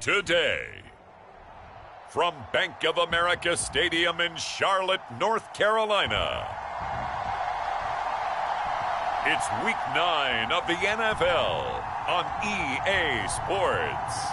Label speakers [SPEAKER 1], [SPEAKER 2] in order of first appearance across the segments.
[SPEAKER 1] today. From Bank of America Stadium in Charlotte, North Carolina, it's Week 9 of the NFL on EA Sports.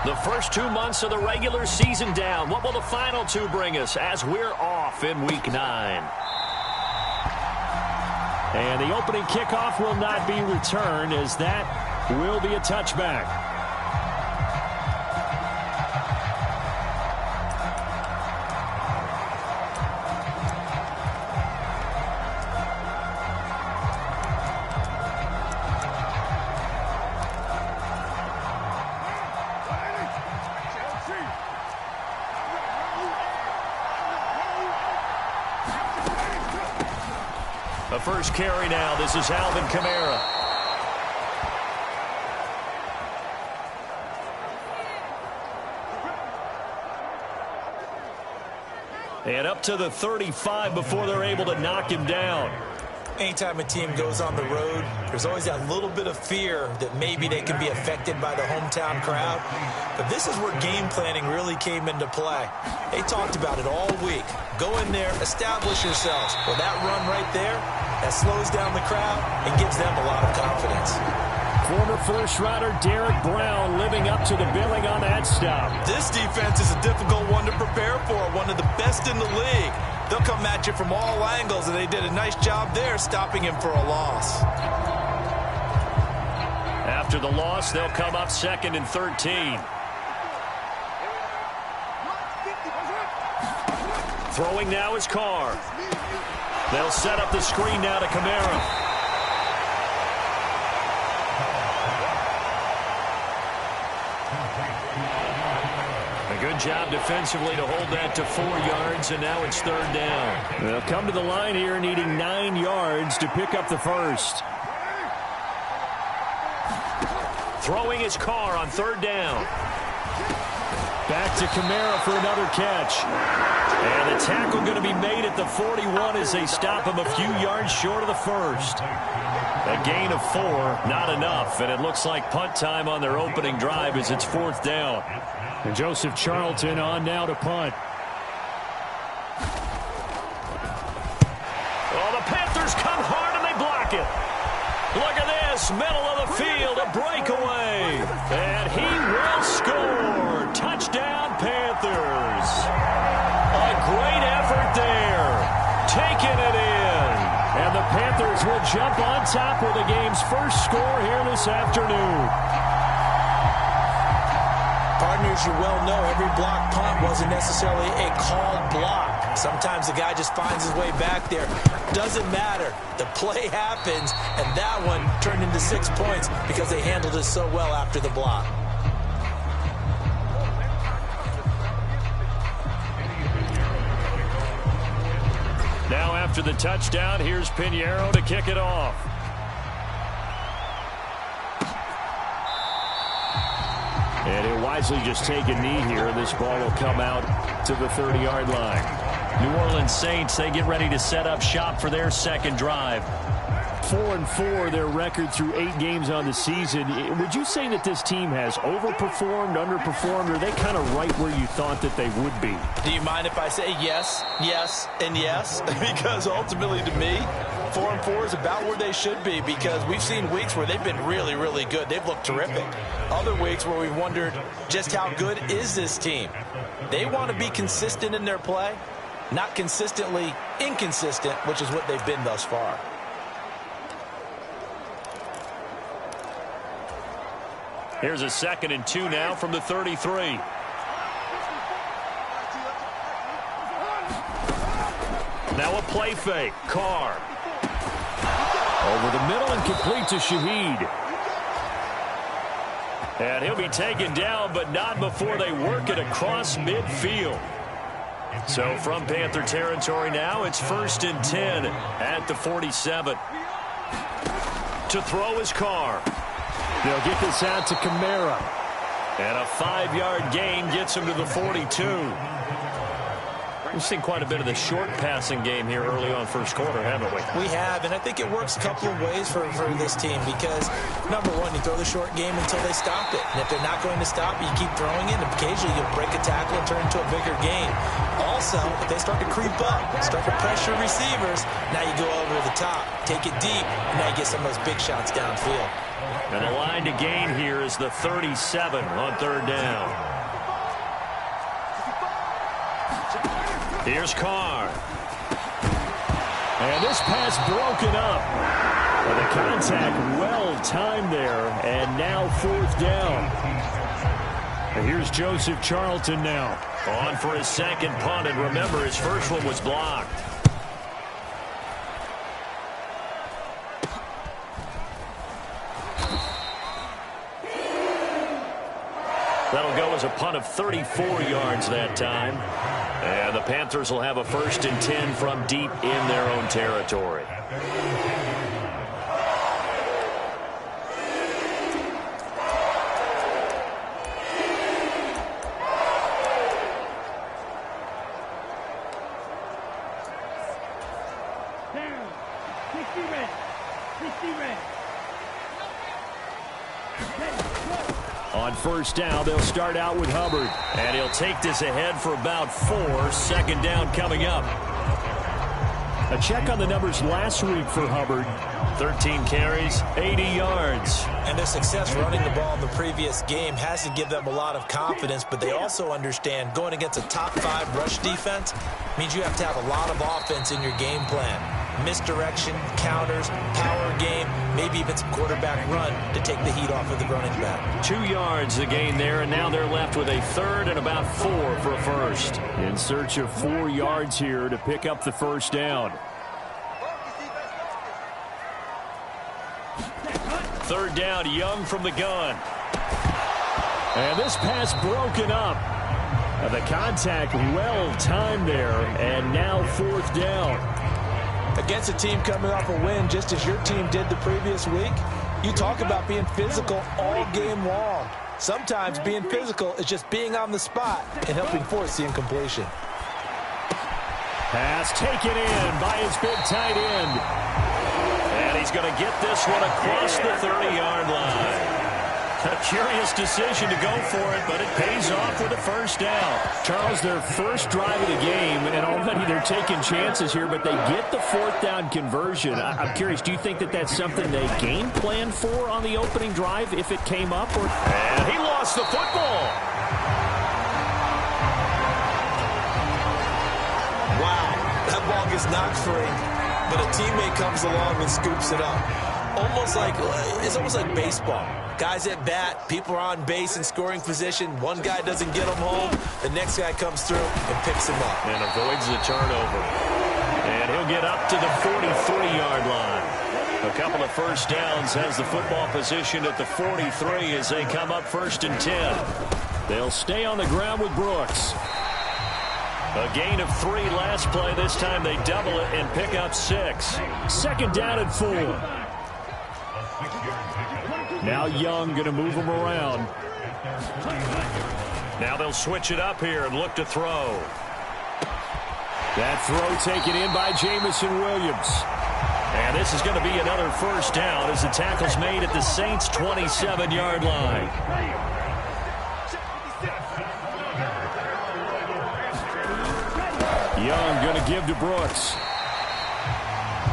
[SPEAKER 2] The first 2 months of the regular season down. What will the final two bring us as we're off in Week 9? And the opening kickoff will not be returned, as that will be a touchback. The first carry now. This is Alvin Kamara. And up to the 35 before they're able to knock him down.
[SPEAKER 3] Anytime a team goes on the road, there's always that little bit of fear that maybe they can be affected by the hometown crowd. But this is where game planning really came into play. They talked about it all week. Go in there, establish yourselves. Well, that run right there, that slows down the crowd and gives them a lot of confidence.
[SPEAKER 2] Former first-rounder Derek Brown living up to the billing on that stop.
[SPEAKER 3] This defense is a difficult one to prepare for, one of the best in the league. They'll come at you from all angles, and they did a nice job there stopping him for a loss.
[SPEAKER 2] After the loss, they'll come up 2nd and 13. Throwing now is Carr. They'll set up the screen now to Kamara. A good job defensively to hold that to 4 yards, and now it's 3rd down. They'll come to the line here needing 9 yards to pick up the first. Throwing his Carr on 3rd down. Back to Kamara for another catch. And the tackle going to be made at the 41 as they stop him a few yards short of the first. A gain of 4, not enough, and it looks like punt time on their opening drive as it's 4th down. And Joseph Charlton on now to punt. Oh, the Panthers come hard and they block it. Look at this, middle of the field, a breakaway. And he will score. Touchdown, Panthers. A great effort there. Taking it in. And the Panthers will jump on top with the game's first score here this afternoon.
[SPEAKER 3] Partners, you well know every block punt wasn't necessarily a called block. Sometimes the guy just finds his way back there. Doesn't matter. The play happens, and that one turned into 6 points because they handled it so well after the block.
[SPEAKER 2] Now after the touchdown, here's Pinheiro to kick it off. And he'll wisely just take a knee here. This ball will come out to the 30-yard line. New Orleans Saints, they get ready to set up shop for their second drive. 4-4, their record through 8 games on the season. Would you say that this team has overperformed, underperformed, or are they kind of right where you thought that they would be?
[SPEAKER 3] Do you mind if I say yes, yes, and yes? Because ultimately to me, 4-4 is about where they should be, because we've seen weeks where they've been really, really good. They've looked terrific. Other weeks where we've wondered just how good is this team. They want to be consistent in their play, not consistently inconsistent, which is what they've been thus far.
[SPEAKER 2] Here's a 2nd and 2 now from the 33. Now a play fake. Carr. Over the middle and complete to Shaheed. And he'll be taken down, but not before they work it across midfield. So from Panther territory now, it's 1st and 10 at the 47. To throw his Carr.
[SPEAKER 4] They'll get this out to Kamara.
[SPEAKER 2] And a 5-yard gain gets him to the 42. We've seen quite a bit of the short passing game here early on first quarter, haven't we?
[SPEAKER 3] We have, and I think it works a couple of ways for this team because, number one, you throw the short game until they stop it. And if they're not going to stop it, you keep throwing it, and occasionally you'll break a tackle and turn into a bigger gain. Also, if they start to creep up, start to pressure receivers, now you go over the top, take it deep, and now you get some of those big shots downfield.
[SPEAKER 2] And the line to gain here is the 37 on 3rd down. Here's Carr.
[SPEAKER 4] And this pass broken up. Well, the contact well timed there, and now 4th down. And here's Joseph Charlton now.
[SPEAKER 2] On for his second punt, and remember, his first one was blocked. That'll go as a punt of 34 yards that time. And the Panthers will have a 1st and 10 from deep in their own territory.
[SPEAKER 4] On 1st down, they'll start out with Hubbard.
[SPEAKER 2] And he'll take this ahead for about 4. 2nd down coming up.
[SPEAKER 4] A check on the numbers last week for Hubbard.
[SPEAKER 2] 13 carries, 80 yards.
[SPEAKER 3] And their success running the ball in the previous game has to give them a lot of confidence, but they also understand going against a top 5 rush defense means you have to have a lot of offense in your game plan. Misdirection, counters, power game, maybe even some quarterback run to take the heat off of the running back.
[SPEAKER 2] 2 yards the gain there, and now they're left with a 3rd and about 4 for a 1st.
[SPEAKER 4] In search of 4 yards here to pick up the 1st down.
[SPEAKER 2] 3rd down, Young from the gun.
[SPEAKER 4] And this pass broken up. The contact well timed there, and now 4th down.
[SPEAKER 3] Against a team coming off a win just as your team did the previous week, you talk about being physical all game long. Sometimes being physical is just being on the spot and helping force the incompletion.
[SPEAKER 4] Pass taken in by his big tight end.
[SPEAKER 2] And he's going to get this one across the 30-yard line. A curious decision to go for it, but it pays off with a 1st down.
[SPEAKER 4] Charles, their first drive of the game, and already they're taking chances here, but they get the 4th down conversion. I'm curious, do you think that that's something they game planned for on the opening drive if it came up? Or?
[SPEAKER 2] And he lost the football.
[SPEAKER 3] Wow, that ball gets knocked free, but a teammate comes along and scoops it up. It's almost like baseball. Guys at bat, people are on base in scoring position. One guy doesn't get them home. The next guy comes through and picks him up.
[SPEAKER 2] And avoids the turnover. And he'll get up to the 43-yard line. A couple of 1st downs, has the football position at the 43 as they come up 1st and 10.
[SPEAKER 4] They'll stay on the ground with Brooks.
[SPEAKER 2] A gain of 3 last play. This time they double it and pick up 6.
[SPEAKER 4] 2nd down and 4. Now Young going to move him around.
[SPEAKER 2] Now they'll switch it up here and look to throw.
[SPEAKER 4] That throw taken in by Jamison Williams.
[SPEAKER 2] And this is going to be another 1st down as the tackle's made at the Saints' 27-yard line.
[SPEAKER 4] Young going to give to Brooks.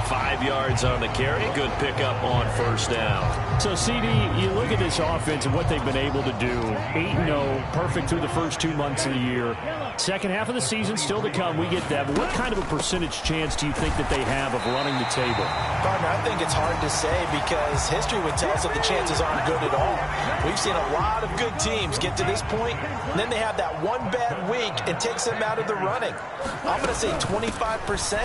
[SPEAKER 2] 5 yards on the carry. Good pickup on 1st down.
[SPEAKER 4] So, CD, you look at this offense and what they've been able to do. 8-0, perfect through the first 2 months of the year. Second half of the season still to come. We get that. But what kind of a percentage chance do you think that they have of running the table?
[SPEAKER 3] Partner, I think it's hard to say because history would tell us that the chances aren't good at all. We've seen a lot of good teams get to this point, and then they have that one bad week and takes them out of the running. I'm going to say 25%.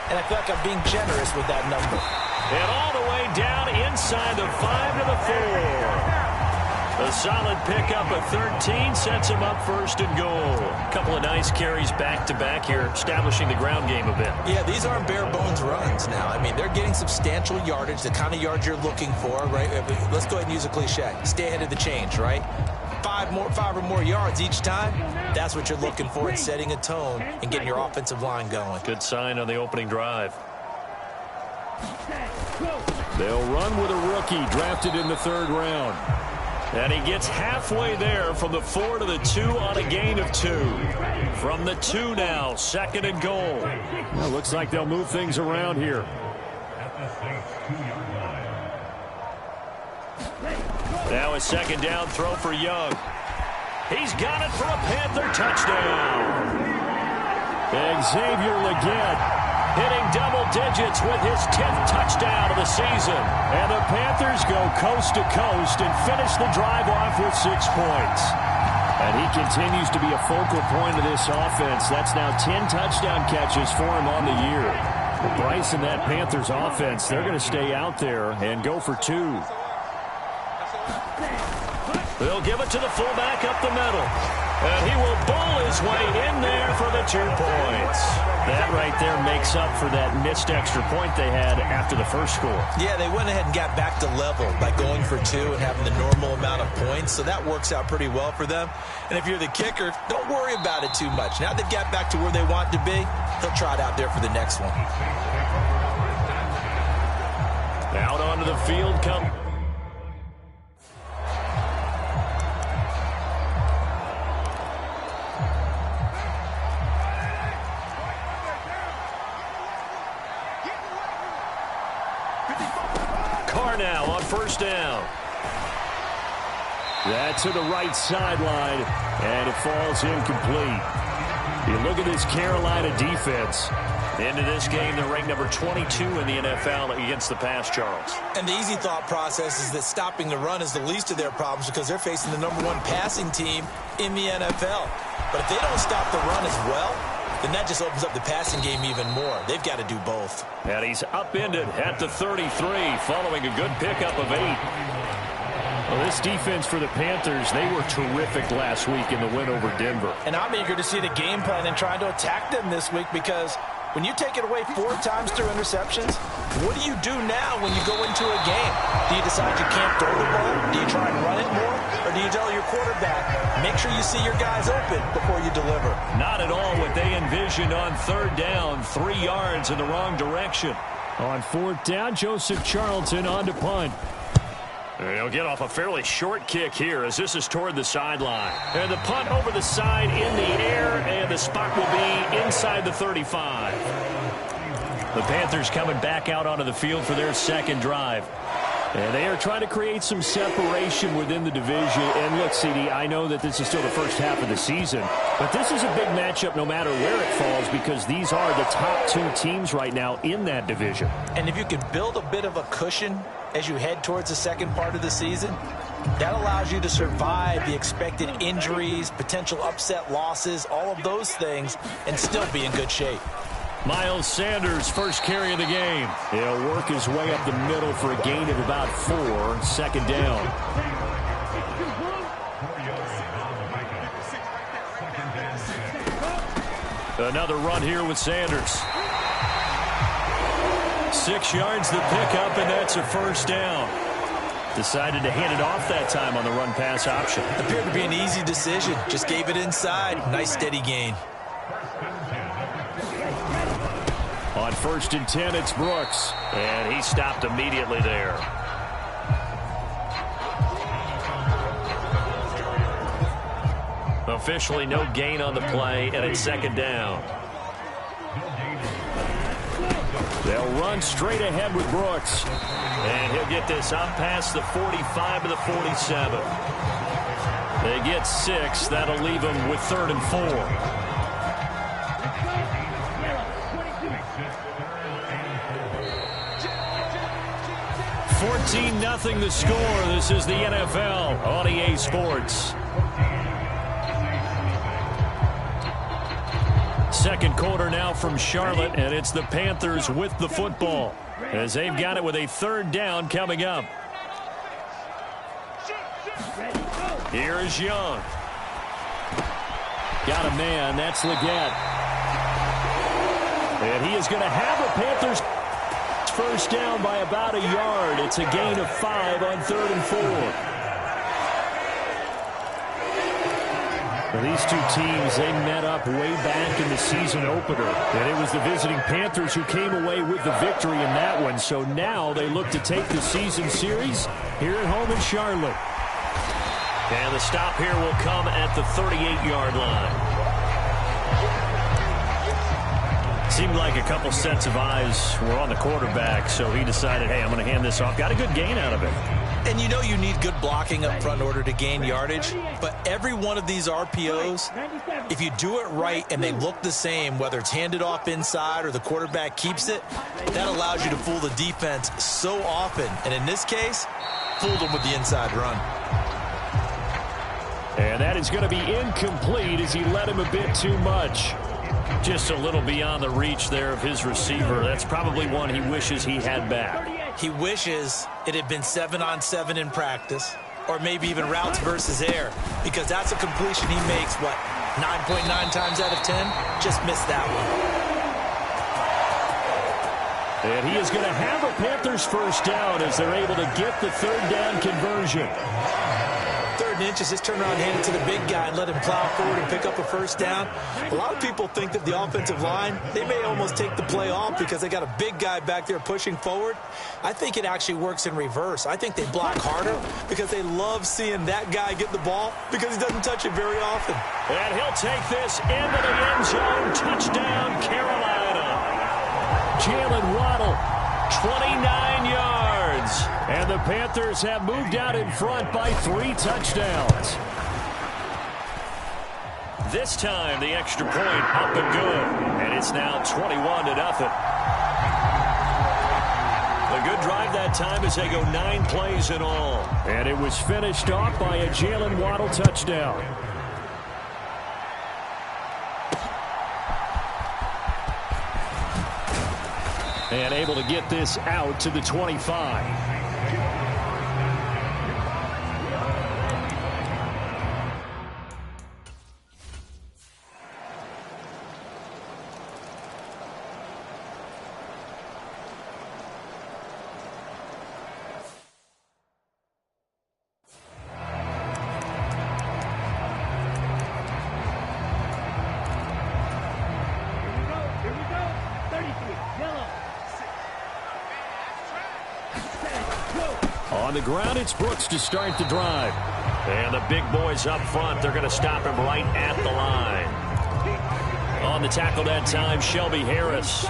[SPEAKER 3] And I feel like I'm being generous with that number.
[SPEAKER 2] And all the way down inside the 5 to the 4. A solid pickup of 13 sets him up first and goal. A couple of nice carries back-to-back here, establishing the ground game a bit.
[SPEAKER 3] Yeah, these aren't bare-bones runs now. I mean, they're getting substantial yardage, the kind of yards you're looking for, right? Let's go ahead and use a cliche. Stay ahead of the change, right? Five or more yards each time, that's what you're looking for in setting a tone and getting your offensive line going.
[SPEAKER 2] Good sign on the opening drive.
[SPEAKER 4] They'll run with a rookie drafted in the 3rd round.
[SPEAKER 2] And he gets halfway there from the 4 to the 2 on a gain of 2. From the 2 now, 2nd and goal.
[SPEAKER 4] Well, looks like they'll move things around here.
[SPEAKER 2] Now a 2nd down throw for Young. He's got it for a Panther touchdown.
[SPEAKER 4] Xavier Legette
[SPEAKER 2] hitting double digits with his 10th touchdown of the season.
[SPEAKER 4] And the Panthers go coast to coast and finish the drive off with 6 points. And he continues to be a focal point of this offense. That's now 10 touchdown catches for him on the year. Bryce and that Panthers offense, they're going to stay out there and go for 2.
[SPEAKER 2] They'll give it to the fullback up the middle. And he will bowl his way in there for the 2 points. That right there makes up for that missed extra point they had after the first score.
[SPEAKER 3] Yeah, they went ahead and got back to level by going for 2 and having the normal amount of points. So that works out pretty well for them. And if you're the kicker, don't worry about it too much. Now they've got back to where they want to be, he'll try it out there for the next one.
[SPEAKER 2] Out onto the field come. Now on 1st down.
[SPEAKER 4] That's to the right sideline, and it falls incomplete. You look at this Carolina defense.
[SPEAKER 2] Into this game, they're ranked number 22 in the NFL against the pass, Charles.
[SPEAKER 3] And the easy thought process is that stopping the run is the least of their problems because they're facing the number 1 passing team in the NFL. But if they don't stop the run as well, then that just opens up the passing game even more. They've got to do both.
[SPEAKER 2] And he's upended at the 33 following a good pickup of 8.
[SPEAKER 4] Well, this defense for the Panthers, they were terrific last week in the win over Denver.
[SPEAKER 3] And I'm eager to see the game plan and trying to attack them this week because when you take it away 4 times through interceptions, what do you do now when you go into a game? Do you decide you can't throw the ball? Do you try and run it more? Or do you tell your quarterback, make sure you see your guys open before you deliver?
[SPEAKER 2] Not at all what they envisioned on 3rd down. 3 yards in the wrong direction.
[SPEAKER 4] On 4th down, Joseph Charlton on to punt.
[SPEAKER 2] He'll get off a fairly short kick here as this is toward the sideline. And the punt over the side in the air, and the spot will be inside the 35. The Panthers coming back out onto the field for their 2nd drive.
[SPEAKER 4] And they are trying to create some separation within the division. And look, CD, I know that this is still the first half of the season, but this is a big matchup no matter where it falls because these are the top 2 teams right now in that division.
[SPEAKER 3] And if you can build a bit of a cushion as you head towards the second part of the season, that allows you to survive the expected injuries, potential upset losses, all of those things, and still be in good shape.
[SPEAKER 4] Miles Sanders, first carry of the game. He'll work his way up the middle for a gain of about 4, 2nd down.
[SPEAKER 2] Another run here with Sanders. 6 yards the pickup, and that's a 1st down. Decided to hand it off that time on the run-pass option.
[SPEAKER 3] Appeared to be an easy decision. Just gave it inside. Nice steady gain.
[SPEAKER 4] On 1st and 10, it's Brooks.
[SPEAKER 2] And he stopped immediately there. Officially no gain on the play, and it's 2nd down.
[SPEAKER 4] They'll run straight ahead with Brooks.
[SPEAKER 2] And he'll get this up past the 45 to the 47. They get 6. That'll leave them with 3rd and 4. 14-0 the score. This is the NFL on EA Sports. 2nd quarter now from Charlotte, and it's the Panthers with the football as they've got it with a 3rd down coming up. Here's Young. Got a man. That's Leggett. And he is going to have a Panthers first down by about a yard. It's a gain of 5 on 3rd and 4. Well, these two teams, they met up way back in the season opener. And it was the visiting Panthers who came away with the victory in that one. So now they look to take the season series here at home in Charlotte. And the stop here will come at the 38-yard line. Seemed like a couple sets of eyes were on the quarterback, so he decided, hey, I'm going to hand this off. Got a good gain out of it.
[SPEAKER 3] And you know you need good blocking up front in order to gain yardage, but every one of these RPOs, if you do it right and they look the same, whether it's handed off inside or the quarterback keeps it, that allows you to fool the defense so often. And in this case, fooled them with the inside run.
[SPEAKER 2] And that is going to be incomplete as he led him a bit too much. Just a little beyond the reach there of his receiver. That's probably one he wishes he had back.
[SPEAKER 3] He wishes it had been 7-on-7 in practice, or maybe even routes versus air, because that's a completion he makes, 9.9 times out of 10? Just missed that one.
[SPEAKER 2] And he is going to have a Panthers first down as they're able to get the 3rd down conversion.
[SPEAKER 3] 3rd and inches, just turn around and hand it to the big guy and let him plow forward and pick up a first down. A lot of people think that the offensive line, they may almost take the play off because they got a big guy back there pushing forward. I think it actually works in reverse. I think they block harder because they love seeing that guy get the ball because he doesn't touch it very often.
[SPEAKER 2] And he'll take this into the end zone. Touchdown, Carolina. Jalen Waddle, 29 yards. And the Panthers have moved out in front by 3 touchdowns. This time, the extra point up and good. And it's now 21-0. A good drive that time as they go 9 plays in all. And it was finished off by a Jalen Waddle touchdown. And able to get this out to the 25. On the ground, it's Brooks to start the drive. And the big boys up front, they're going to stop him right at the line. On the tackle that time, Shelby Harris.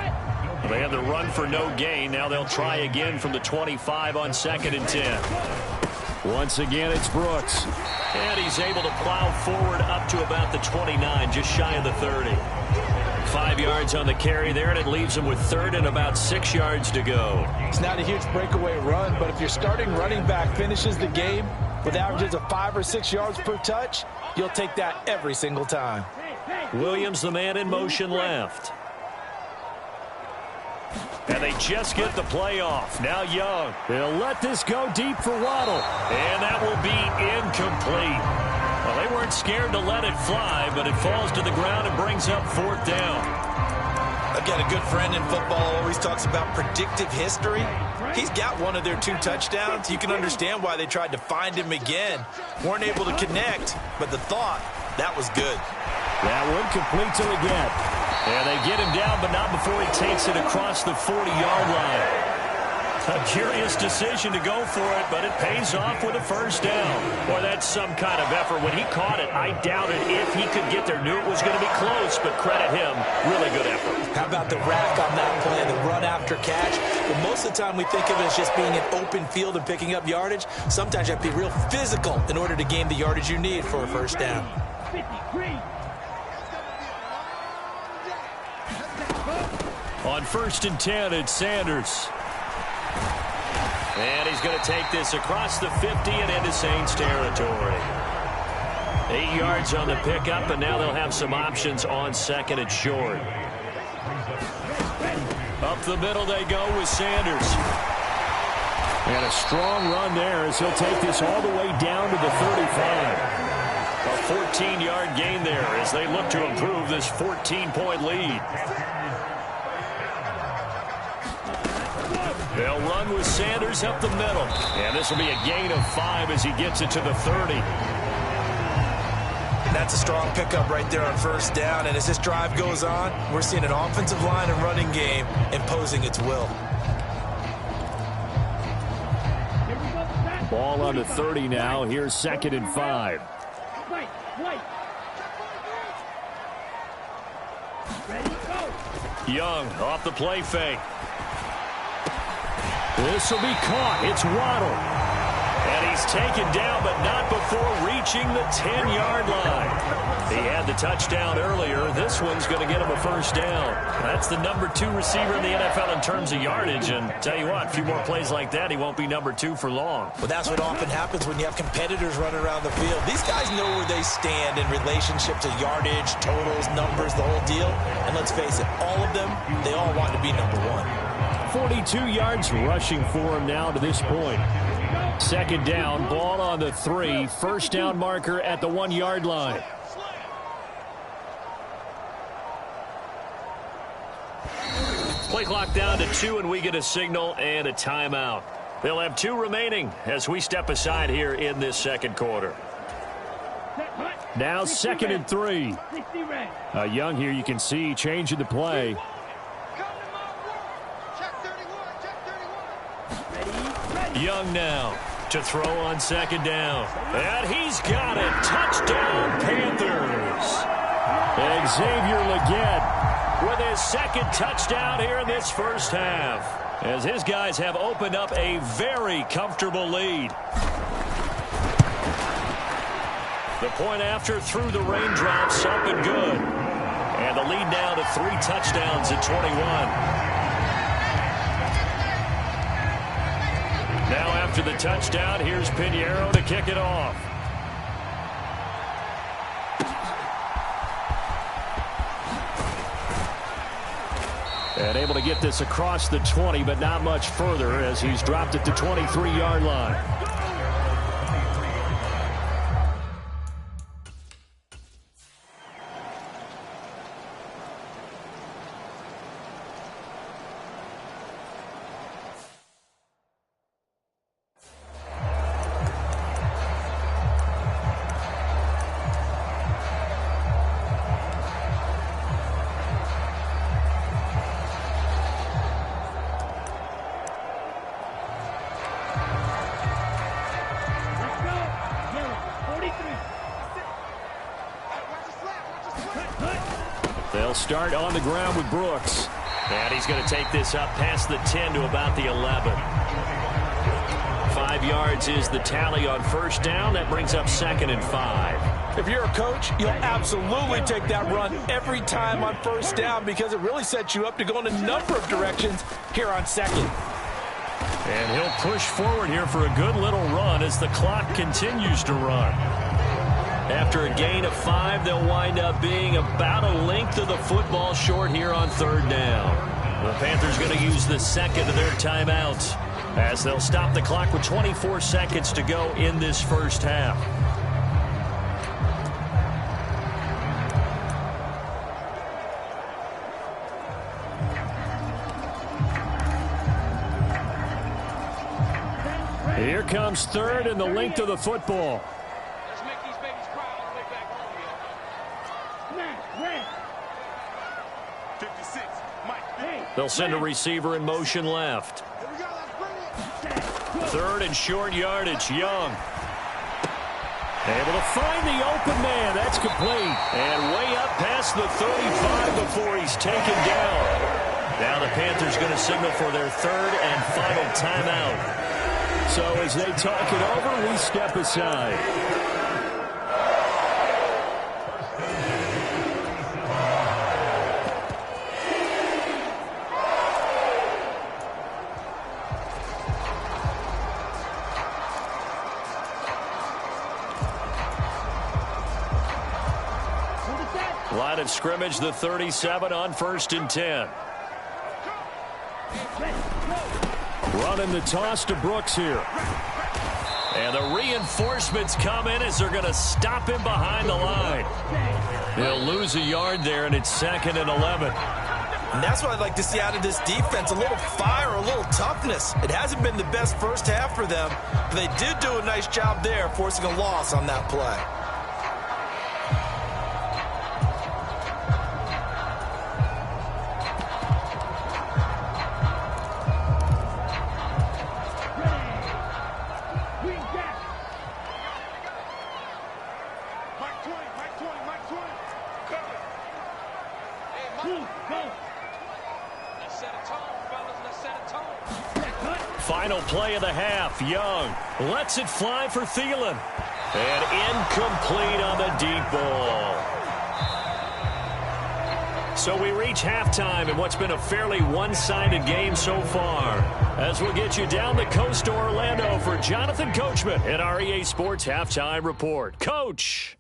[SPEAKER 2] They had the run for no gain. Now they'll try again from the 25 on 2nd and 10. Once again, it's Brooks. And he's able to plow forward up to about the 29, just shy of the 30. 5 yards on the carry there, and it leaves him with 3rd and about 6 yards to go.
[SPEAKER 3] It's not a huge breakaway run, but if your starting running back finishes the game with averages of 5 or 6 yards per touch, you'll take that every single time.
[SPEAKER 2] Williams, the man in motion left. And they just get the play off. Now Young. They'll let this go deep for Waddle. And that will be incomplete. Well, they weren't scared to let it fly, but it falls to the ground and brings up 4th down.
[SPEAKER 3] Again, a good friend in football always talks about predictive history. He's got one of their 2 touchdowns. You can understand why they tried to find him again. Weren't able to connect, but the thought, that was good.
[SPEAKER 2] That one complete to Leggett. And they get him down, but not before he takes it across the 40-yard line. A curious decision to go for it, but it pays off with a first down. Boy, that's some kind of effort. When he caught it, I doubted if he could get there. Knew it was going to be close, but credit him. Really good effort.
[SPEAKER 3] How about the rack on that play, the run after catch? Well, most of the time we think of it as just being an open field and picking up yardage. Sometimes you have to be real physical in order to gain the yardage you need for a first down.
[SPEAKER 2] On 1st and 10, it's Sanders. And he's going to take this across the 50 and into Saints territory. 8 yards on the pickup, and now they'll have some options on 2nd and short. Up the middle they go with Sanders.
[SPEAKER 4] And a strong run there as he'll take this all the way down to the 35.
[SPEAKER 2] A 14-yard gain there as they look to improve this 14-point lead. They'll run with Sanders up the middle. And this will be a gain of 5 as he gets it to the 30.
[SPEAKER 3] That's a strong pickup right there on first down. And as this drive goes on, we're seeing an offensive line and running game imposing its will.
[SPEAKER 4] Ball on the 30 now. Here's 2nd and 5.
[SPEAKER 2] Young off the play fake.
[SPEAKER 4] This will be caught. It's Waddle.
[SPEAKER 2] And he's taken down, but not before reaching the 10-yard line. He had the touchdown earlier. This one's going to get him a first down. That's the number 2 receiver in the NFL in terms of yardage. And tell you what, a few more plays like that, he won't be number 2 for long.
[SPEAKER 3] Well, that's what often happens when you have competitors running around the field. These guys know where they stand in relationship to yardage, totals, numbers, the whole deal. And let's face it, all of them, they all want to be number 1.
[SPEAKER 4] 42 yards rushing for him now to this point. 2nd down, ball on the 3. First down marker at the 1-yard line.
[SPEAKER 2] Play clock down to 2, and we get a signal and a timeout. They'll have 2 remaining as we step aside here in this second quarter.
[SPEAKER 4] Now 2nd and 3. Young here, you can see changing the play.
[SPEAKER 2] Young now to throw on 2nd down. And he's got it. Touchdown, Panthers.
[SPEAKER 4] Xavier Legette
[SPEAKER 2] with his 2nd touchdown here in this first half, as his guys have opened up a very comfortable lead. The point after through the raindrops, up and good. And the lead now to 3 touchdowns at 21. Now after the touchdown, here's Pinheiro to kick it off.
[SPEAKER 4] And able to get this across the 20, but not much further as he's dropped it to 23-yard line. They'll start on the ground with Brooks.
[SPEAKER 2] And he's going to take this up past the 10 to about the 11. 5 yards is the tally on first down. That brings up 2nd and 5.
[SPEAKER 3] If you're a coach, you'll absolutely take that run every time on first down because it really sets you up to go in a number of directions here on 2nd.
[SPEAKER 2] And he'll push forward here for a good little run as the clock continues to run. After a gain of 5, they'll wind up being about a length of the football short here on 3rd down. The Panthers going to use the 2nd of their timeouts as they'll stop the clock with 24 seconds to go in this first half.
[SPEAKER 4] Here comes 3rd and the length of the football.
[SPEAKER 2] They'll send a receiver in motion left. 3rd and short yardage. Young able to find the open man. That's complete. And way up past the 35 before he's taken down. Now the Panthers going to signal for their 3rd and final timeout.
[SPEAKER 4] So as they talk it over, we step aside.
[SPEAKER 2] Line of scrimmage, the 37 on 1st and 10.
[SPEAKER 4] Running the toss to Brooks here.
[SPEAKER 2] And the reinforcements come in as they're going to stop him behind the line. He'll lose a yard there, and it's 2nd and 11.
[SPEAKER 3] And that's what I'd like to see out of this defense, a little fire, a little toughness. It hasn't been the best first half for them, but they did do a nice job there, forcing a loss on that play.
[SPEAKER 2] Final play of the half. Young lets it fly for Thielen. And incomplete on the deep ball. So we reach halftime in what's been a fairly one-sided game so far. As we'll get you down the coast to Orlando for Jonathan Coachman at our EA Sports Halftime Report. Coach.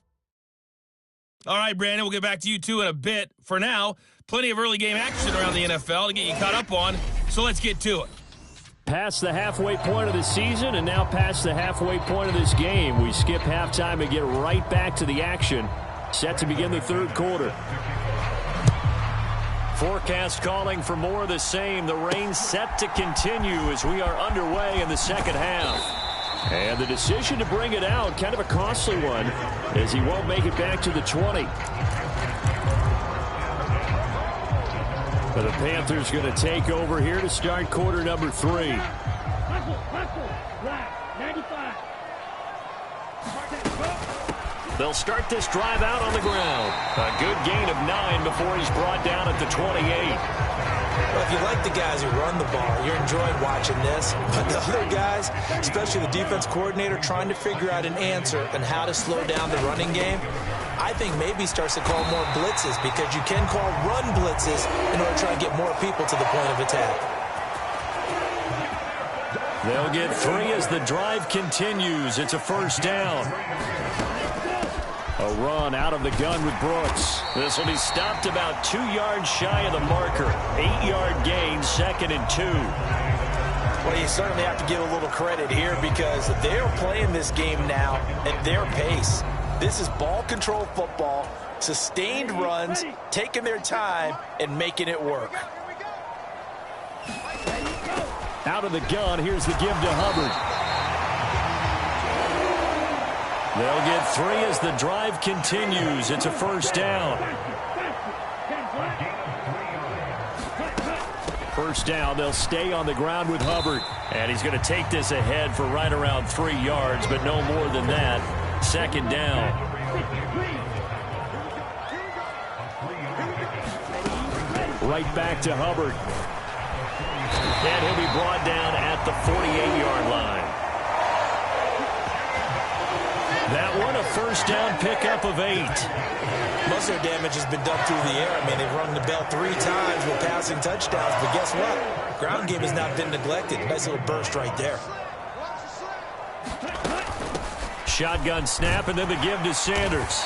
[SPEAKER 5] All right, Brandon, we'll get back to you, too, in a bit. For now, plenty of early game action around the NFL to get you caught up on, so let's get to it.
[SPEAKER 4] Past the halfway point of the season and now past the halfway point of this game. We skip halftime and get right back to the action. Set to begin the third quarter.
[SPEAKER 2] Forecast calling for more of the same. The rain set to continue as we are underway in the second half.
[SPEAKER 4] And the decision to bring it out, kind of a costly one, as he won't make it back to the 20. But the Panthers going to take over here to start quarter number 3.
[SPEAKER 2] They'll start this drive out on the ground. A good gain of 9 before he's brought down at the 28.
[SPEAKER 3] Well, if you like the guys who run the ball, you're enjoying watching this. But the other guys, especially the defense coordinator, trying to figure out an answer on how to slow down the running game, I think maybe starts to call more blitzes, because you can call run blitzes in order to try to get more people to the point of attack.
[SPEAKER 2] They'll get 3 as the drive continues. It's a first down.
[SPEAKER 4] A run out of the gun with Brooks.
[SPEAKER 2] This will be stopped about 2 yards shy of the marker. 8-yard gain, 2nd and 2.
[SPEAKER 3] Well, you certainly have to give a little credit here, because they're playing this game now at their pace. This is ball control football, sustained runs, taking their time, and making it work.
[SPEAKER 4] Out of the gun, here's the give to Hubbard.
[SPEAKER 2] They'll get 3 as the drive continues. It's a first down.
[SPEAKER 4] First down, they'll stay on the ground with Hubbard.
[SPEAKER 2] And he's going to take this ahead for right around 3 yards, but no more than that. Second down.
[SPEAKER 4] Right back to Hubbard.
[SPEAKER 2] And he'll be brought down at the 48-yard line. That one, a first down pickup of 8.
[SPEAKER 3] Most of their damage has been done through the air. I mean, they've rung the bell 3 times with passing touchdowns, but guess what? Ground game has not been neglected. Nice little burst right there.
[SPEAKER 2] Shotgun snap, and then the give to Sanders.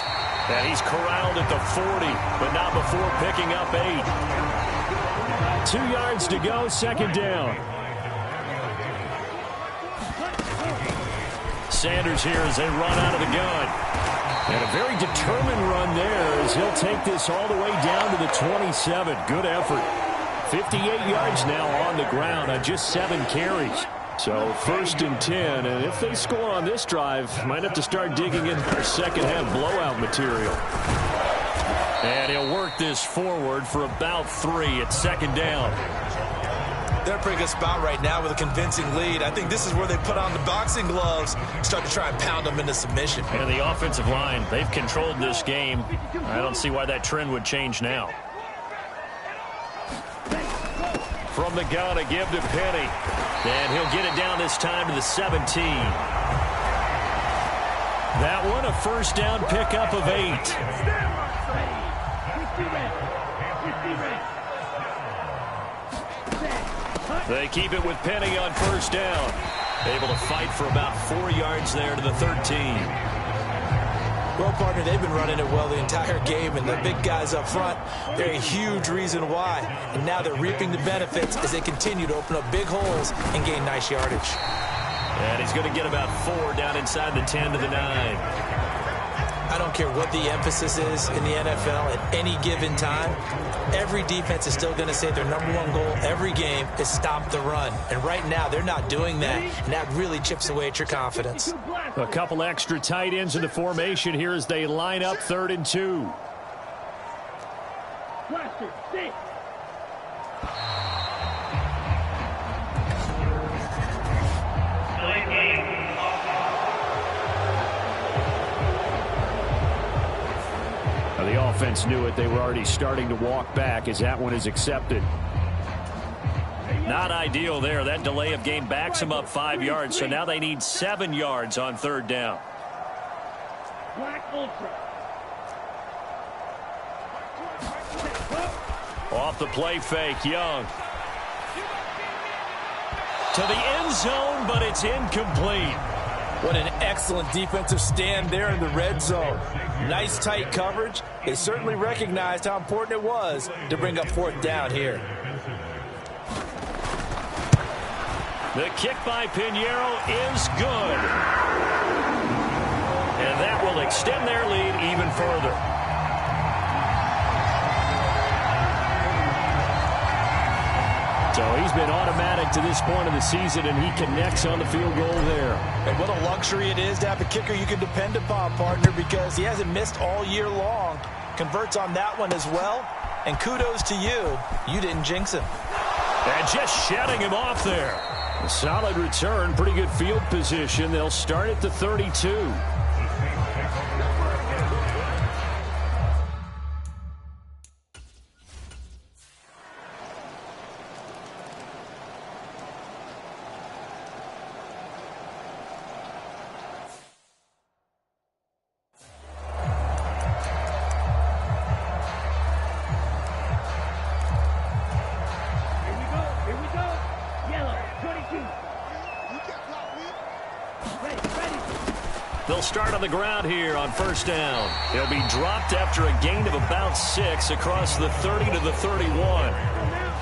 [SPEAKER 2] And he's corralled at the 40, but not before picking up 8.
[SPEAKER 4] 2 yards to go, second down.
[SPEAKER 2] Sanders here as they run out of the gun.
[SPEAKER 4] And a very determined run there as he'll take this all the way down to the 27. Good effort. 58 yards now on the ground on just 7 carries. So first and 10, and if they score on this drive, might have to start digging in their second half blowout material.
[SPEAKER 2] And he'll work this forward for about 3 at second down.
[SPEAKER 3] They're in a pretty good spot right now with a convincing lead. I think this is where they put on the boxing gloves, start to try and pound them into submission.
[SPEAKER 2] And the offensive line, they've controlled this game. I don't see why that trend would change now. From the gun, a give to Penny. And he'll get it down this time to the 17. That one, a first down pickup of 8. They keep it with Penny on first down. Able to fight for about 4 yards there to the 13.
[SPEAKER 3] Well, partner, they've been running it well the entire game, and the big guys up front, they're a huge reason why. And now they're reaping the benefits as they continue to open up big holes and gain nice yardage.
[SPEAKER 2] And he's going to get about 4 down inside the 10 to the 9.
[SPEAKER 3] I don't care what the emphasis is in the NFL at any given time. Every defense is still going to say their #1 goal every game is stop the run. And right now, they're not doing that, and that really chips away at your confidence.
[SPEAKER 4] A couple extra tight ends in the formation here as they line up 3rd and 2. The offense knew it. They were already starting to walk back as that one is accepted. Not ideal there. That delay of game backs them up 5 yards, so now they need 7 yards on 3rd down. Off the play fake, Young. To the end zone, but it's incomplete.
[SPEAKER 3] What an excellent defensive stand there in the red zone. Nice tight coverage. They certainly recognized how important it was to bring up 4th down here.
[SPEAKER 2] The kick by Pinheiro is good. And that will extend their lead even further. So he's been automatic to this point of the season, and he connects on the field goal there.
[SPEAKER 3] And what a luxury it is to have a kicker you can depend upon, partner, because he hasn't missed all year long. Converts on that one as well. And kudos to you. You didn't jinx him.
[SPEAKER 2] And just shutting him off there.
[SPEAKER 4] A solid return, pretty good field position. They'll start at the 32.
[SPEAKER 2] They'll start on the ground here on 1st down. He'll be dropped after a gain of about 6 across the 30 to the 31.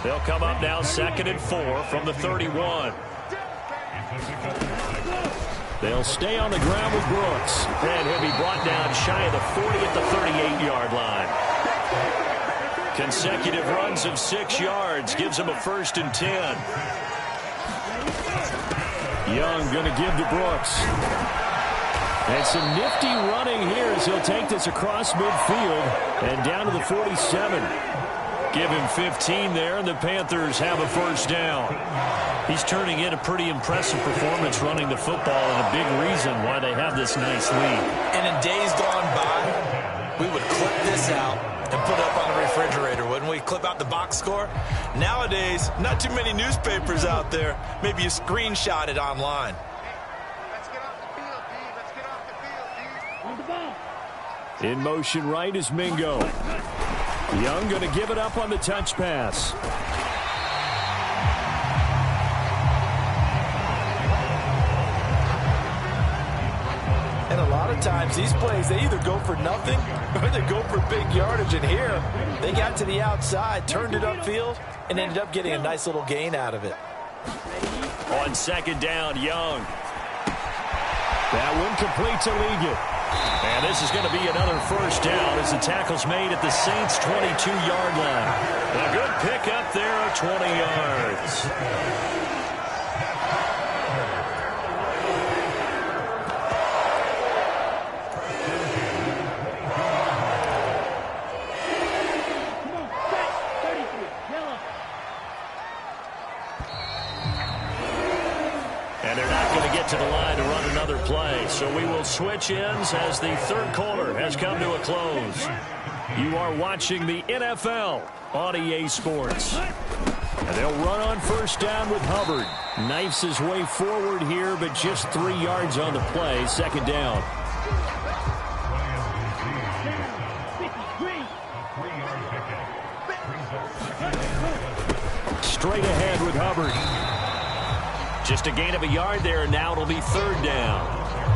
[SPEAKER 2] They'll come up now 2nd and 4 from the 31.
[SPEAKER 4] They'll stay on the ground with Brooks.
[SPEAKER 2] And he'll be brought down shy of the 40 at the 38-yard line. Consecutive runs of 6 yards gives him a 1st and 10.
[SPEAKER 4] Young going to give to Brooks. And some nifty running here as he'll take this across midfield and down to the 47.
[SPEAKER 2] Give him 15 there, and the Panthers have a 1st down. He's turning in a pretty impressive performance running the football, and a big reason why they have this nice lead.
[SPEAKER 3] And in days gone by, we would clip this out and put it up on the refrigerator, wouldn't we? Clip out the box score. Nowadays, not too many newspapers out there. Maybe you screenshot it online.
[SPEAKER 4] In motion right is Mingo. Young going to give it up on the touch pass.
[SPEAKER 3] And a lot of times these plays, they either go for nothing or they go for big yardage. And here, they got to the outside, turned it upfield, and ended up getting a nice little gain out of it.
[SPEAKER 2] On 2nd down, Young.
[SPEAKER 4] That one complete to Ligon.
[SPEAKER 2] And this is going to be another 1st down as the tackle's made at the Saints' 22-yard line. A good pickup there of 20 yards. And they're not going to get to the line to run another play. So we will switch ends as the 3rd quarter has come to a close. You are watching the NFL on EA Sports.
[SPEAKER 4] And they'll run on 1st down with Hubbard. Knifes his way forward here, but just 3 yards on the play. 2nd down. Straight ahead with Hubbard.
[SPEAKER 2] Just a gain of a yard there, and now it'll be 3rd down.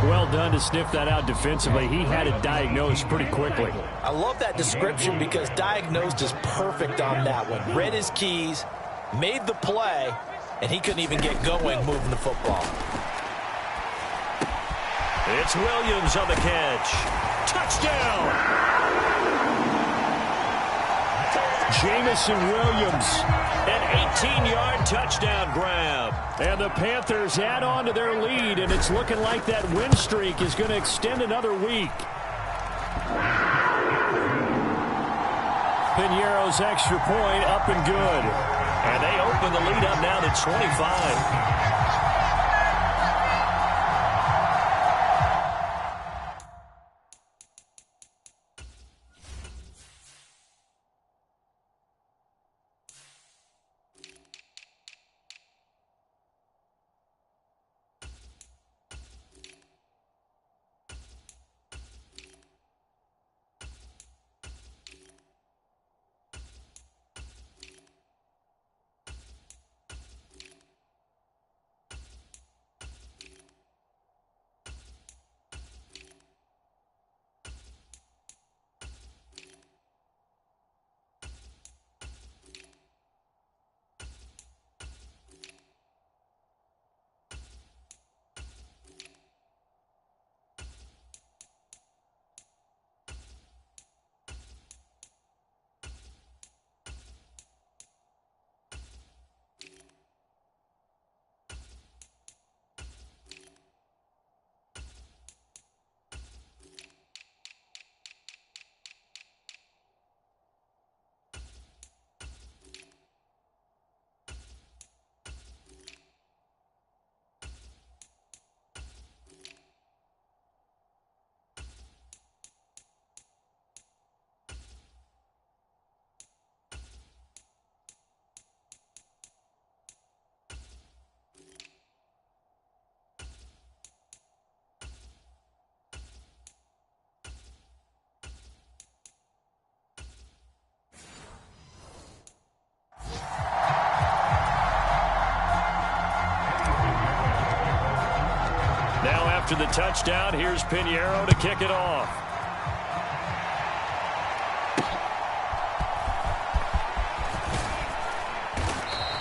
[SPEAKER 4] Well done to sniff that out defensively. He had it diagnosed pretty quickly.
[SPEAKER 3] I love that description because diagnosed is perfect on that one. Read his keys, made the play, and he couldn't even get going moving the football.
[SPEAKER 2] It's Williams on the catch. Touchdown!
[SPEAKER 4] Jamison Williams.
[SPEAKER 2] An 18-yard touchdown grab.
[SPEAKER 4] And the Panthers add on to their lead, and it's looking like that win streak is going to extend another week. Piñeiro's extra point up and good.
[SPEAKER 2] And they open the lead up now to 25. After the touchdown, here's Piñeiro to kick it off.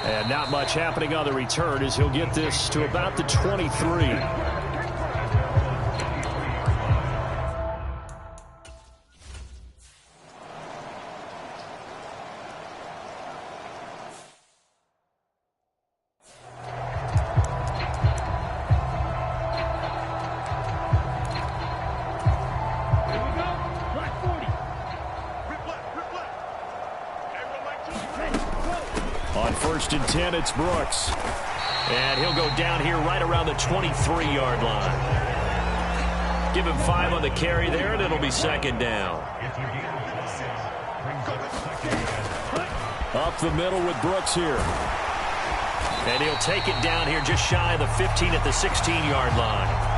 [SPEAKER 4] And not much happening on the return as he'll get this to about the 23. On 1st and 10, it's Brooks.
[SPEAKER 2] And he'll go down here right around the 23-yard line. Give him 5 on the carry there, and it'll be 2nd down.
[SPEAKER 4] Up the middle with Brooks here.
[SPEAKER 2] And he'll take it down here just shy of the 15 at the 16-yard line.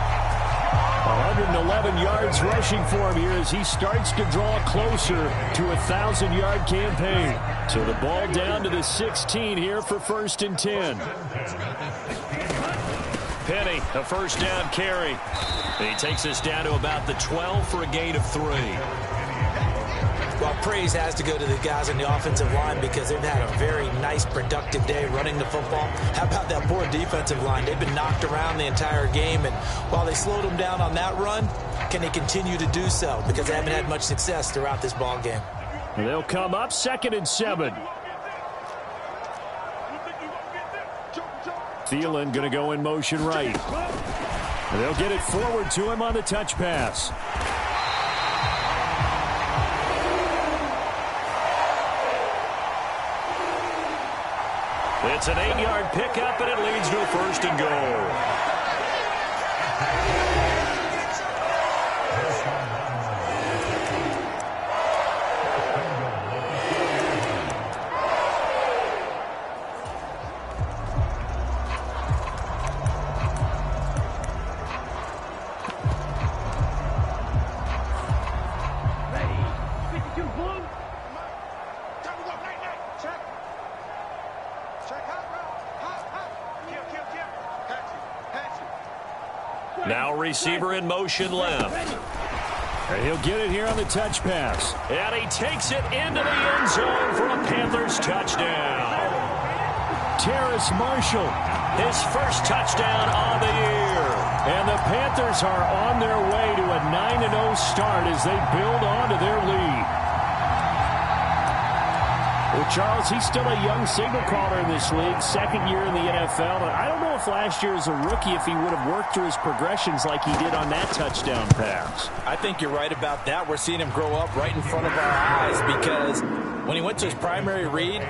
[SPEAKER 4] 111 yards rushing for him here as he starts to draw closer to a 1,000-yard campaign. So the ball down to the 16 here for 1st and 10.
[SPEAKER 2] Penny, a 1st down carry. And he takes us down to about the 12 for a gain of 3.
[SPEAKER 3] Well, praise has to go to the guys on the offensive line because they've had a very nice, productive day running the football. How about that poor defensive line? They've been knocked around the entire game, and while they slowed them down on that run, can they continue to do so? Because they haven't had much success throughout this ball game.
[SPEAKER 4] They'll come up 2nd and 7. Thielen going to go in motion right. They'll get it forward to him on the touch pass.
[SPEAKER 2] It's an 8-yard pickup, and it leads to a 1st and goal. Now receiver in motion left.
[SPEAKER 4] And he'll get it here on the touch pass.
[SPEAKER 2] And he takes it into the end zone for a Panthers touchdown.
[SPEAKER 4] Terrace Marshall,
[SPEAKER 2] his first touchdown on the year.
[SPEAKER 4] And the Panthers are on their way to a 9-0 start as they build on to their lead. Well, Charles, he's still a young signal caller in this league, second year in the NFL. And I don't know if last year as a rookie if he would have worked through his progressions like he did on that touchdown pass.
[SPEAKER 3] I think you're right about that. We're seeing him grow up right in front of our eyes because when he went to his primary read,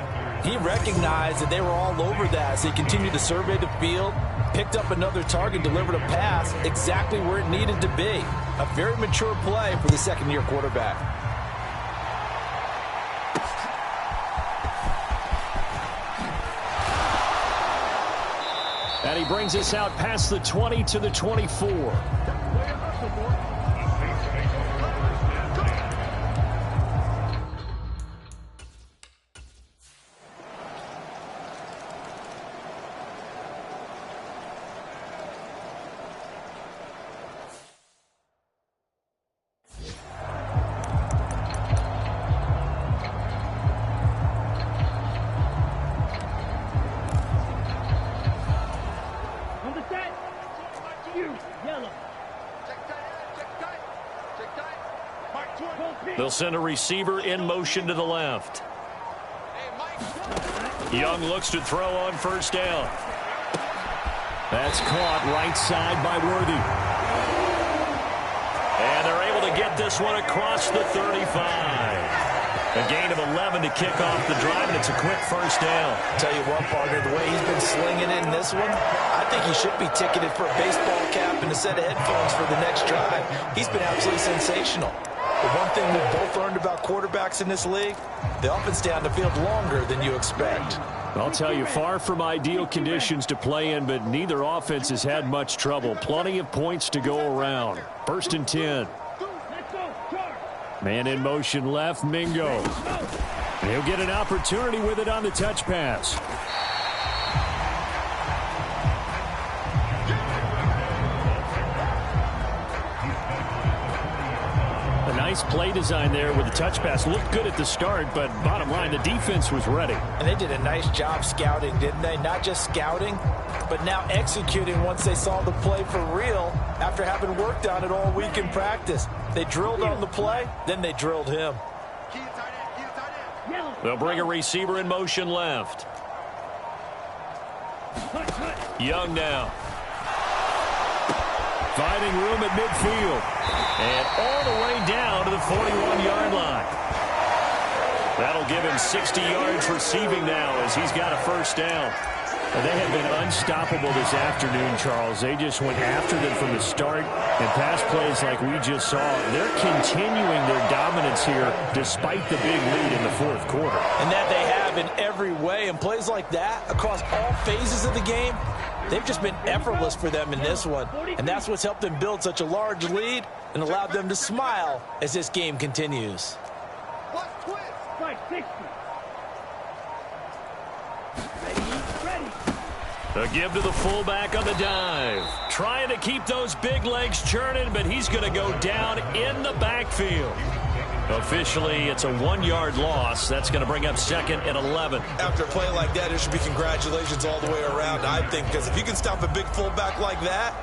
[SPEAKER 3] he recognized that they were all over that. So he continued to survey the field, picked up another target, delivered a pass exactly where it needed to be. A very mature play for the second-year quarterback.
[SPEAKER 4] And he brings us out past the 20 to the 24.
[SPEAKER 2] They'll send a receiver in motion to the left. Young looks to throw on first down.
[SPEAKER 4] That's caught right side by Worthy.
[SPEAKER 2] And they're able to get this one across the 35. A gain of 11 to kick off the drive, and it's a quick first down.
[SPEAKER 3] Tell you what, partner, the way he's been slinging it in this one, I think he should be ticketed for a baseball cap and a set of headphones for the next drive. He's been absolutely sensational. The one thing we've both learned about quarterbacks in this league, they often stay on the field longer than you expect.
[SPEAKER 4] I'll tell you, far from ideal conditions to play in, but neither offense has had much trouble. Plenty of points to go around. First and 10. Man in motion left, Mingo. And he'll get an opportunity with it on the touch pass. Nice play design there with the touch pass. Looked good at the start, but bottom line, the defense was ready.
[SPEAKER 3] And they did a nice job scouting, didn't they? Not just scouting, but now executing once they saw the play for real after having worked on it all week in practice. They drilled on the play, then they drilled him.
[SPEAKER 2] They'll bring a receiver in motion left. Young now.
[SPEAKER 4] Finding room at midfield.
[SPEAKER 2] And all the way down to the 41-yard line. That'll give him 60 yards receiving now as he's got a first down.
[SPEAKER 4] Well, they have been unstoppable this afternoon, Charles. They just went after them from the start. And pass plays like we just saw, they're continuing their dominance here despite the big lead in the fourth quarter.
[SPEAKER 3] And that they have in every way. And plays like that across all phases of the game, they've just been effortless for them in this one. And that's what's helped them build such a large lead and allowed them to smile as this game continues.
[SPEAKER 2] A give to the fullback on the dive. Trying to keep those big legs churning, but he's going to go down in the backfield. Officially, it's a 1-yard loss. That's going to bring up second and 11.
[SPEAKER 3] After a play like that, there should be congratulations all the way around, I think, because if you can stop a big fullback like that,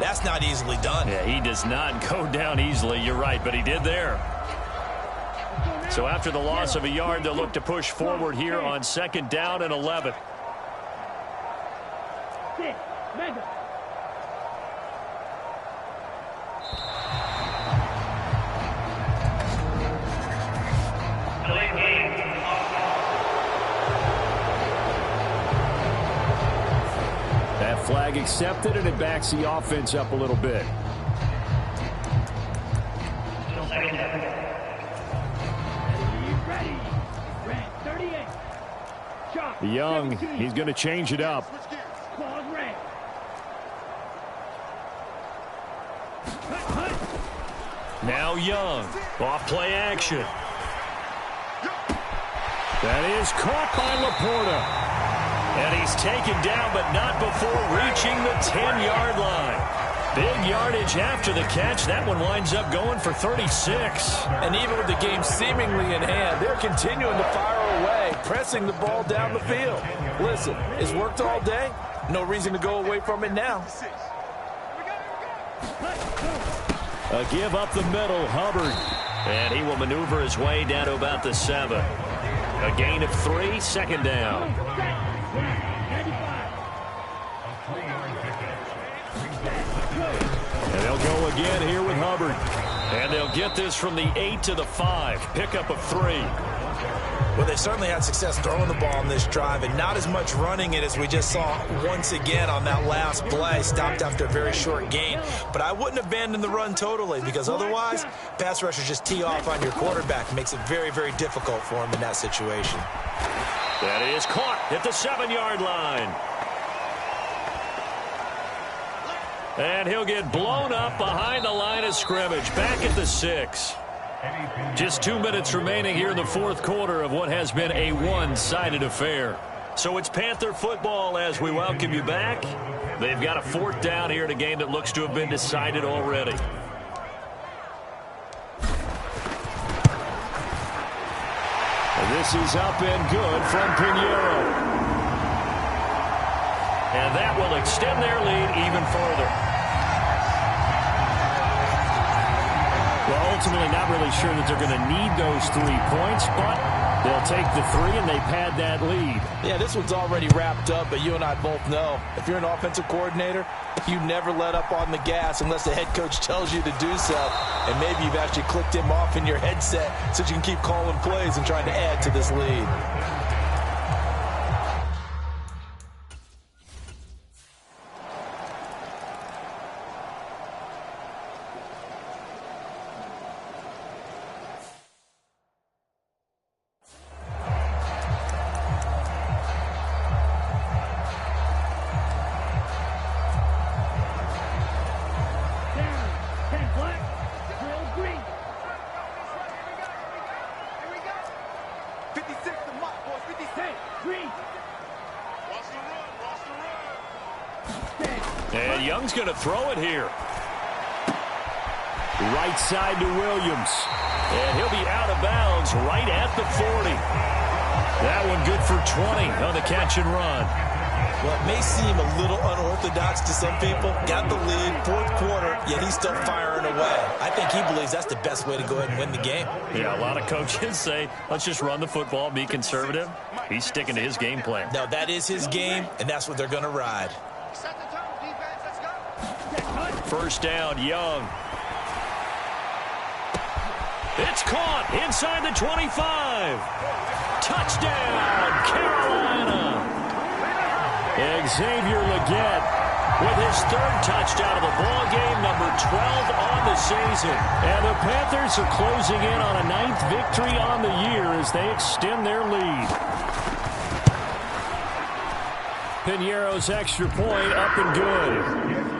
[SPEAKER 3] that's not easily done.
[SPEAKER 2] Yeah, he does not go down easily. You're right, but he did there. So after the loss of a yard, they'll look to push forward here on second down and 11.
[SPEAKER 4] That flag accepted, and it backs the offense up a little bit. Young, he's going to change it up.
[SPEAKER 2] Now Young, off play action.
[SPEAKER 4] That is caught by Laporta.
[SPEAKER 2] And he's taken down, but not before reaching the 10-yard line. Big yardage after the catch. That one winds up going for 36.
[SPEAKER 3] And even with the game seemingly in hand, they're continuing to fire away, pressing the ball down the field. Listen, it's worked all day. No reason to go away from it now.
[SPEAKER 2] A give up the middle, Hubbard. And he will maneuver his way down to about the 7. A gain of 3, second down. And they'll go again here with Hubbard. And they'll get this from the 8 to the 5. Pickup of 3.
[SPEAKER 3] Well, they certainly had success throwing the ball on this drive and not as much running it as we just saw once again on that last play. Stopped after a very short gain. But I wouldn't abandon the run totally because otherwise, pass rushers just tee off on your quarterback. It makes it very, very difficult for him in that situation.
[SPEAKER 2] That is caught at the 7-yard line. And he'll get blown up behind the line of scrimmage. Back at the 6. Just 2 minutes remaining here in the fourth quarter of what has been a one-sided affair. So it's Panther football as we welcome you back. They've got a 4th down here in a game that looks to have been decided already. And this is up and good from Pinheiro. And that will extend their lead even further. Well, ultimately not really sure that they're going to need those 3 points, but they'll take the 3 and they pad that lead.
[SPEAKER 3] Yeah, this one's already wrapped up, but you and I both know if you're an offensive coordinator, you never let up on the gas unless the head coach tells you to do so. And maybe you've actually clicked him off in your headset so you can keep calling plays and trying to add to this lead.
[SPEAKER 2] And Young's going to throw it here. Right side to Williams. And he'll be out of bounds right at the 40. That one good for 20 on the catch and run.
[SPEAKER 3] Well, it may seem a little unorthodox to some people. Got the lead, fourth quarter, yet he's still firing away. I think he believes that's the best way to go ahead and win the game.
[SPEAKER 2] Yeah, a lot of coaches say, let's just run the football, be conservative. He's sticking to his game plan.
[SPEAKER 3] No, that is his game, and that's what they're going to ride.
[SPEAKER 2] First down, Young. It's caught inside the 25. Touchdown, Carolina. Xavier Legette with his 3rd touchdown of the ball game, number 12 on the season. And the Panthers are closing in on a 9th victory on the year as they extend their lead. Pinheiro's extra point up and good.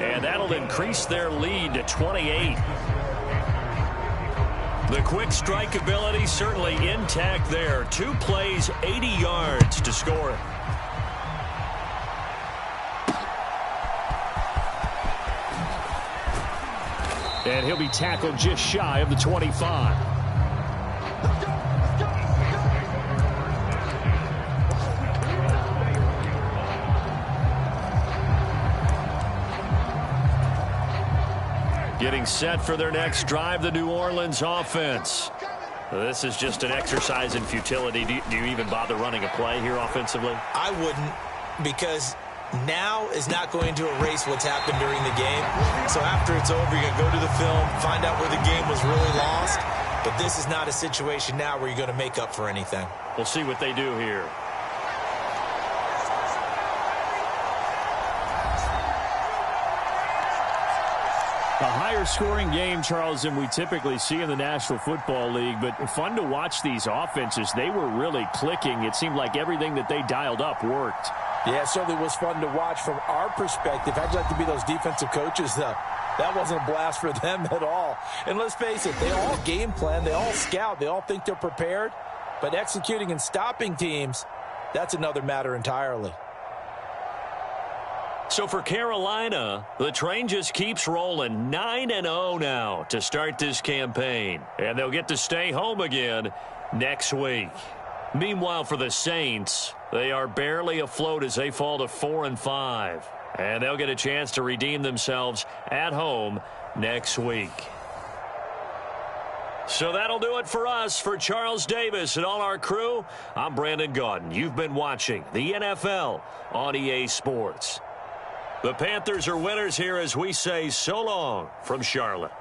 [SPEAKER 2] And that'll increase their lead to 28. The quick strike ability certainly intact there. 2 plays, 80 yards to score it. And he'll be tackled just shy of the 25. Getting set for their next drive, the New Orleans offense. This is just an exercise in futility. Do you even bother running a play here offensively?
[SPEAKER 3] I wouldn't, because now is not going to erase what's happened during the game. So after it's over, you're going to go to the film, find out where the game was really lost. But this is not a situation now where you're going to make up for anything.
[SPEAKER 2] We'll see what they do here. A higher-scoring game, Charles, than we typically see in the National Football League, but fun to watch these offenses. They were really clicking. It seemed like everything that they dialed up worked.
[SPEAKER 3] Yeah, it certainly was fun to watch from our perspective. How'd you like to be those defensive coaches, though? That wasn't a blast for them at all. And let's face it, they all game plan, they all scout, they all think they're prepared. But executing and stopping teams, that's another matter entirely.
[SPEAKER 2] So for Carolina, the train just keeps rolling. 9-0 now to start this campaign. And they'll get to stay home again next week. Meanwhile, for the Saints, they are barely afloat as they fall to 4-5. And they'll get a chance to redeem themselves at home next week. So that'll do it for us. For Charles Davis and all our crew, I'm Brandon Gaudin. You've been watching the NFL on EA Sports. The Panthers are winners here as we say so long from Charlotte.